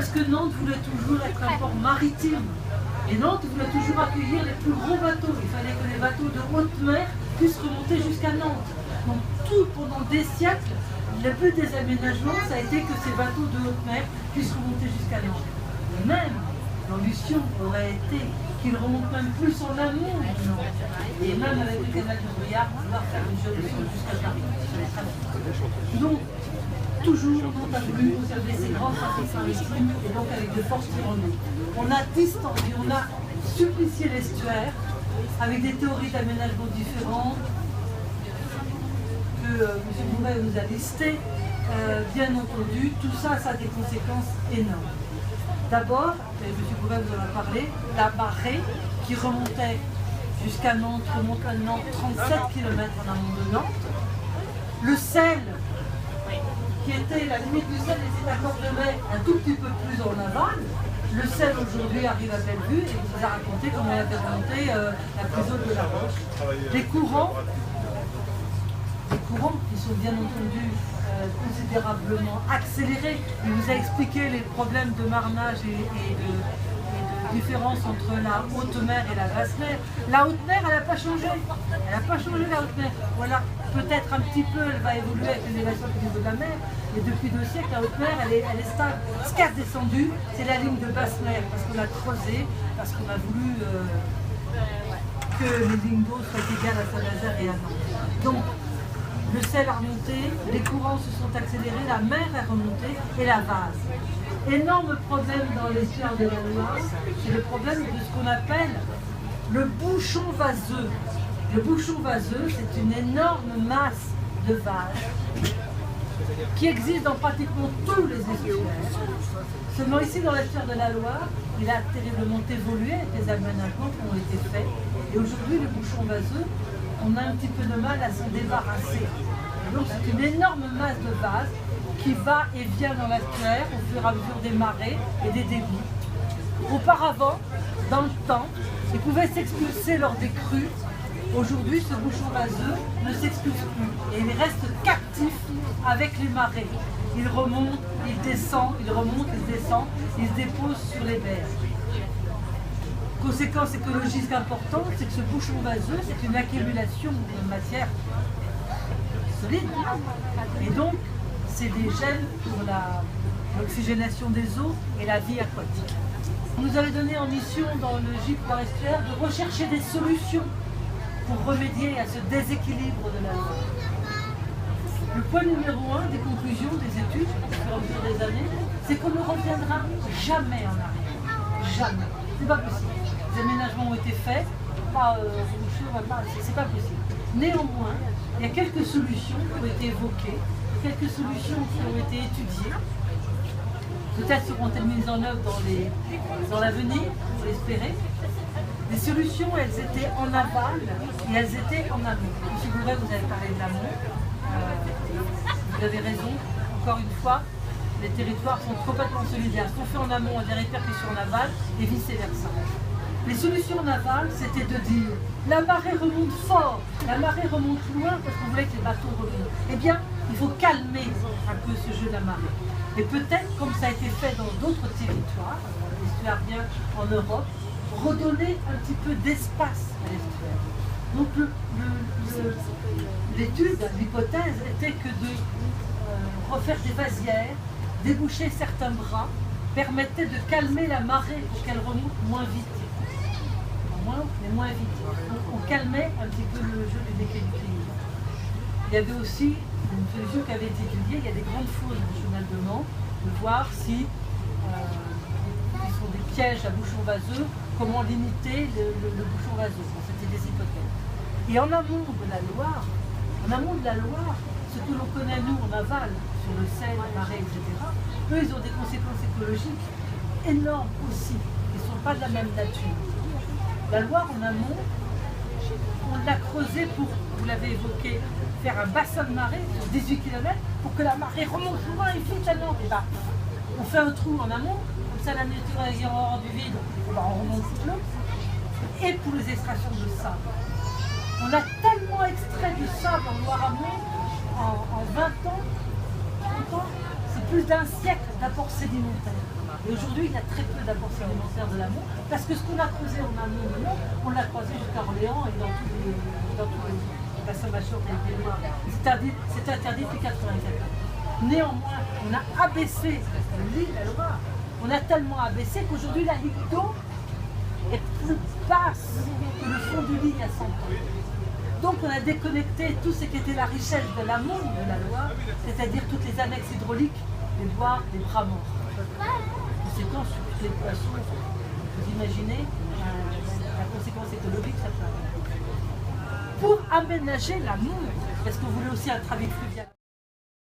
Parce que Nantes voulait toujours être un port maritime. Et Nantes voulait toujours accueillir les plus gros bateaux. Il fallait que les bateaux de haute mer puissent remonter jusqu'à Nantes. Donc pendant des siècles, le but des aménagements, ça a été que ces bateaux de haute mer puissent remonter jusqu'à Nantes. Et même, l'ambition aurait été qu'ils remontent même plus en amont de Nantes. Et même avec le canal de Brouillard, pouvoir faire une jonction jusqu'à Paris. Donc, toujours, Nantes a voulu conserver ses grands trafics maritimes et donc avec de fortes tironnades. On a distendu, on a supplicié l'estuaire avec des théories d'aménagement différentes que M. Bouvet nous a listées. Bien entendu, tout ça, ça a des conséquences énormes. D'abord, M. Bouvet vous en a parlé, la marée qui remontait jusqu'à Nantes, remonte à Nantes 37 km en amont de Nantes. Le sel, qui était la limite du sel, était à Cordemais, un tout petit peu plus en aval. Le sel aujourd'hui arrive à Bellevue et vous a raconté comment il avait remonté la plus haute de la Roche. Les courants qui sont bien entendu considérablement accélérés. Il vous a expliqué les problèmes de marnage et de différence entre la haute mer et la basse mer. La haute mer, elle n'a pas changé. Elle n'a pas changé la haute mer. Voilà, peut-être un petit peu, elle va évoluer avec l'élévation du niveau de la mer. Mais depuis 2 siècles, la haute mer, elle est stable. Ce qui a descendu, c'est la ligne de basse mer, parce qu'on a creusé, parce qu'on a voulu que les lignes d'eau soient égales à Saint-Nazaire et à Nantes. Donc, le sel a remonté, les courants se sont accélérés, la mer est remontée et la vase. Énorme problème dans l'estuaire de la Loire, c'est le problème de ce qu'on appelle le bouchon vaseux. Le bouchon vaseux, c'est une énorme masse de vase qui existe dans pratiquement tous les estuaires. Seulement ici, dans l'estuaire de la Loire, il a terriblement évolué avec les aménagements qui ont été faits. Et aujourd'hui, le bouchon vaseux, on a un petit peu de mal à s'en débarrasser. Et donc c'est une énorme masse de vase qui va et vient dans l'estuaire au fur et à mesure des marées et des débits. Auparavant, dans le temps, il pouvait s'expulser lors des crues. Aujourd'hui, ce bouchon vaseux ne s'expulse plus et il reste captif avec les marées. Il remonte, il descend, il remonte, il descend, il se dépose sur les berges. Conséquence écologique importante, c'est que ce bouchon vaseux, c'est une accumulation de matière solide. Et donc, c'est des gènes pour l'oxygénation des eaux et la vie aquatique. On nous avait donné en mission dans le GIP forestière de rechercher des solutions pour remédier à ce déséquilibre de la Loire. Le point numéro 1 des conclusions des études, au fur et à mesure des années, c'est qu'on ne reviendra jamais en arrière. Jamais. C'est pas possible. Les aménagements ont été faits, c'est pas possible. Néanmoins, il y a quelques solutions qui ont été évoquées, quelques solutions qui ont été étudiées. Peut-être seront-elles mises en œuvre dans l'avenir, il faut l'espérer. Les solutions, elles étaient en aval et elles étaient en amont. M. Bouvet, vous avez parlé de l'amont. Vous avez raison, encore une fois, les territoires sont complètement solidaires. Ce qu'on fait en amont a des répercussions en aval et vice-versa. Les solutions en aval, c'était de dire la marée remonte fort, la marée remonte loin parce qu'on voulait que les bateaux remontent. Eh bien, il faut calmer un peu ce jeu de la marée. Et peut-être, comme ça a été fait dans d'autres territoires, l'estuarien en Europe, redonner un petit peu d'espace à l'estuaire. Donc l'étude, l'hypothèse était que de refaire des vasières, déboucher certains bras, permettait de calmer la marée pour qu'elle remonte moins vite. Mais moins vite. Donc on calmait un petit peu le jeu du déséquilibre. Il y avait aussi une solution qui avait été étudiée, il y a des grandes fosses dans le chenal de Nantes, de voir si ce sont des pièges à bouchon vaseux, comment limiter le bouchon vaseux. Bon, c'était des hypothèses. Et en amont de la Loire, ce que l'on connaît nous en aval, sur le sel, la marée, etc., eux, ils ont des conséquences écologiques énormes aussi, qui ne sont pas de la même nature. La Loire en amont, on l'a creusé pour, vous l'avez évoqué, faire un bassin de marée sur 18 km pour que la marée remonte loin et vite à Nantes. Et ben, on fait un trou en amont, comme ça la nature aura du vide, on remonte toute l'eau. Et pour les extractions de sable. On a tellement extrait de sable en Loire-Amont en 20 ans, 30 ans, c'est plus d'un siècle d'apport sédimentaire. Et aujourd'hui, il y a très peu d'apports sédimentaires de l'amont, parce que ce qu'on a creusé en amont, on l'a croisé jusqu'à Orléans et dans tous les bassins mâchoires et les Loire. C'est interdit depuis 1984. Néanmoins, on a abaissé le lit de la Loire. On a tellement abaissé qu'aujourd'hui, la ligne d'eau est plus basse que le fond du lit il y a 100 ans. Donc on a déconnecté tout ce qui était la richesse de l'amont de la Loire, c'est-à-dire toutes les annexes hydrauliques, les bois, les bras morts. Conséquence sur toutes les poissons, vous imaginez la conséquence écologique que ça peut avoir. Pour aménager l'amont, parce qu'on voulait aussi un trafic fluvial.